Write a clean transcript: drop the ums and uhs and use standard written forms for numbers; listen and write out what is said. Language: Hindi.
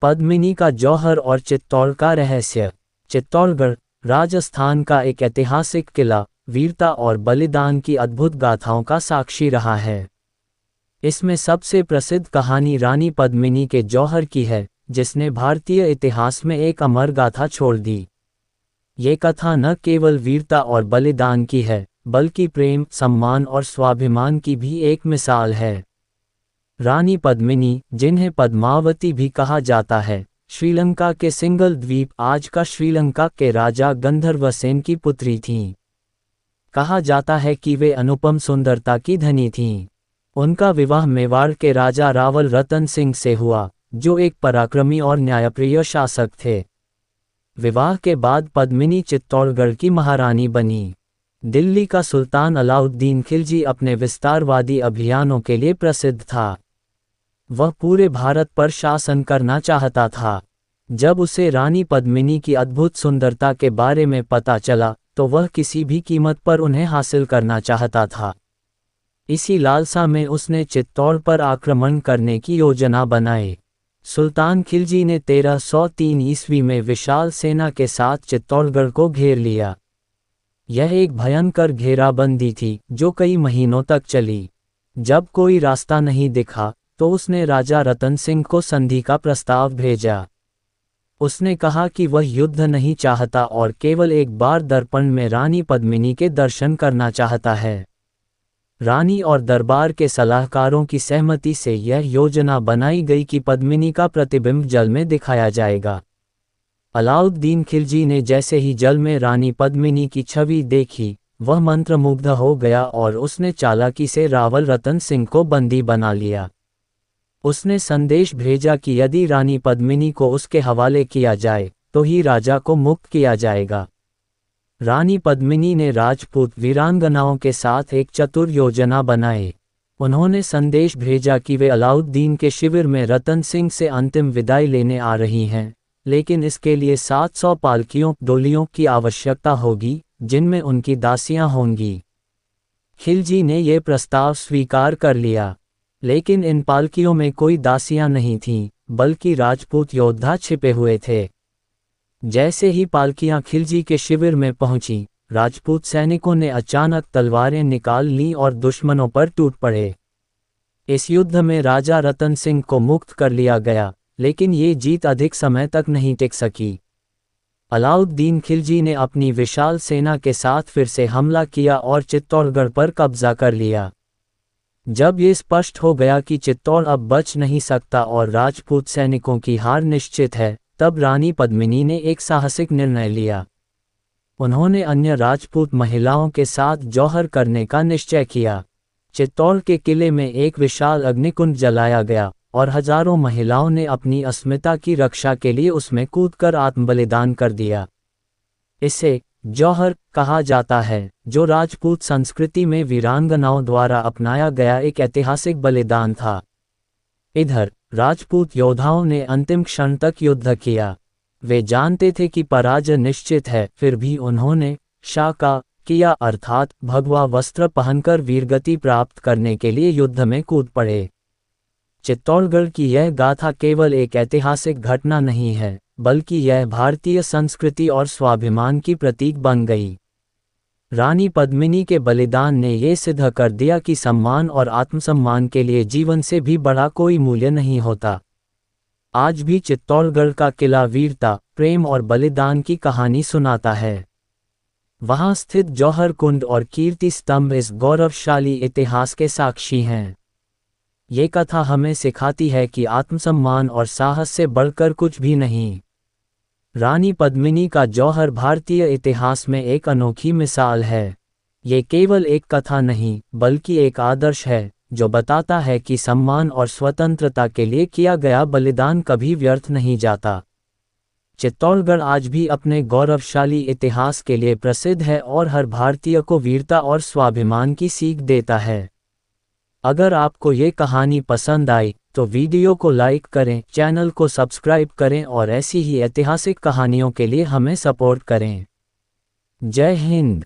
पद्मिनी का जौहर और चित्तौड़ का रहस्य। चित्तौड़गढ़ राजस्थान का एक ऐतिहासिक किला वीरता और बलिदान की अद्भुत गाथाओं का साक्षी रहा है। इसमें सबसे प्रसिद्ध कहानी रानी पद्मिनी के जौहर की है, जिसने भारतीय इतिहास में एक अमर गाथा छोड़ दी। ये कथा न केवल वीरता और बलिदान की है, बल्कि प्रेम, सम्मान और स्वाभिमान की भी एक मिसाल है। रानी पद्मिनी, जिन्हें पद्मावती भी कहा जाता है, श्रीलंका के सिंघल द्वीप आज का श्रीलंका के राजा गंधर्वसेन की पुत्री थीं। कहा जाता है कि वे अनुपम सुंदरता की धनी थीं। उनका विवाह मेवाड़ के राजा रावल रतन सिंह से हुआ, जो एक पराक्रमी और न्यायप्रिय शासक थे। विवाह के बाद पद्मिनी चित्तौड़गढ़ की महारानी बनी। दिल्ली का सुल्तान अलाउद्दीन खिलजी अपने विस्तारवादी अभियानों के लिए प्रसिद्ध था। वह पूरे भारत पर शासन करना चाहता था। जब उसे रानी पद्मिनी की अद्भुत सुंदरता के बारे में पता चला, तो वह किसी भी कीमत पर उन्हें हासिल करना चाहता था। इसी लालसा में उसने चित्तौड़ पर आक्रमण करने की योजना बनाई। सुल्तान खिलजी ने 1303 ईस्वी में विशाल सेना के साथ चित्तौड़गढ़ को घेर लिया। यह एक भयंकर घेराबंदी थी, जो कई महीनों तक चली। जब कोई रास्ता नहीं दिखा, तो उसने राजा रतन सिंह को संधि का प्रस्ताव भेजा। उसने कहा कि वह युद्ध नहीं चाहता और केवल एक बार दर्पण में रानी पद्मिनी के दर्शन करना चाहता है। रानी और दरबार के सलाहकारों की सहमति से यह योजना बनाई गई कि पद्मिनी का प्रतिबिंब जल में दिखाया जाएगा। अलाउद्दीन खिलजी ने जैसे ही जल में रानी पद्मिनी की छवि देखी, वह मंत्रमुग्ध हो गया और उसने चालाकी से रावल रतन सिंह को बंदी बना लिया। उसने संदेश भेजा कि यदि रानी पद्मिनी को उसके हवाले किया जाए, तो ही राजा को मुक्त किया जाएगा। रानी पद्मिनी ने राजपूत वीरांगनाओं के साथ एक चतुर योजना बनाई। उन्होंने संदेश भेजा कि वे अलाउद्दीन के शिविर में रतन सिंह से अंतिम विदाई लेने आ रही हैं, लेकिन इसके लिए 700 पालकियों डोलियों की आवश्यकता होगी, जिनमें उनकी दासियां होंगी। खिलजी ने यह प्रस्ताव स्वीकार कर लिया, लेकिन इन पालकियों में कोई दासियां नहीं थीं, बल्कि राजपूत योद्धा छिपे हुए थे। जैसे ही पालकियां खिलजी के शिविर में पहुंची, राजपूत सैनिकों ने अचानक तलवारें निकाल लीं और दुश्मनों पर टूट पड़े। इस युद्ध में राजा रतन सिंह को मुक्त कर लिया गया, लेकिन ये जीत अधिक समय तक नहीं टिक सकी। अलाउद्दीन खिलजी ने अपनी विशाल सेना के साथ फिर से हमला किया और चित्तौड़गढ़ पर कब्जा कर लिया। जब ये स्पष्ट हो गया कि चित्तौड़ अब बच नहीं सकता और राजपूत सैनिकों की हार निश्चित है, तब रानी पद्मिनी ने एक साहसिक निर्णय लिया। उन्होंने अन्य राजपूत महिलाओं के साथ जौहर करने का निश्चय किया। चित्तौड़ के किले में एक विशाल अग्निकुंड जलाया गया और हजारों महिलाओं ने अपनी अस्मिता की रक्षा के लिए उसमें कूदकर आत्मबलिदान कर दिया। इसे जौहर कहा जाता है, जो राजपूत संस्कृति में वीरांगनाओं द्वारा अपनाया गया एक ऐतिहासिक बलिदान था। इधर राजपूत योद्धाओं ने अंतिम क्षण तक युद्ध किया। वे जानते थे कि पराजय निश्चित है, फिर भी उन्होंने शाका किया, अर्थात भगवा वस्त्र पहनकर वीरगति प्राप्त करने के लिए युद्ध में कूद पड़े। चित्तौड़गढ़ की यह गाथा केवल एक ऐतिहासिक घटना नहीं है, बल्कि यह भारतीय संस्कृति और स्वाभिमान की प्रतीक बन गई। रानी पद्मिनी के बलिदान ने ये सिद्ध कर दिया कि सम्मान और आत्मसम्मान के लिए जीवन से भी बड़ा कोई मूल्य नहीं होता। आज भी चित्तौड़गढ़ का किला वीरता, प्रेम और बलिदान की कहानी सुनाता है। वहाँ स्थित जौहर कुंड और कीर्ति स्तंभ इस गौरवशाली इतिहास के साक्षी हैं। ये कथा हमें सिखाती है कि आत्मसम्मान और साहस से बढ़कर कुछ भी नहीं। रानी पद्मिनी का जौहर भारतीय इतिहास में एक अनोखी मिसाल है। ये केवल एक कथा नहीं, बल्कि एक आदर्श है, जो बताता है कि सम्मान और स्वतंत्रता के लिए किया गया बलिदान कभी व्यर्थ नहीं जाता। चित्तौड़गढ़ आज भी अपने गौरवशाली इतिहास के लिए प्रसिद्ध है और हर भारतीय को वीरता और स्वाभिमान की सीख देता है। अगर आपको ये कहानी पसंद आई, तो वीडियो को लाइक करें, चैनल को सब्सक्राइब करें और ऐसी ही ऐतिहासिक कहानियों के लिए हमें सपोर्ट करें। जय हिंद।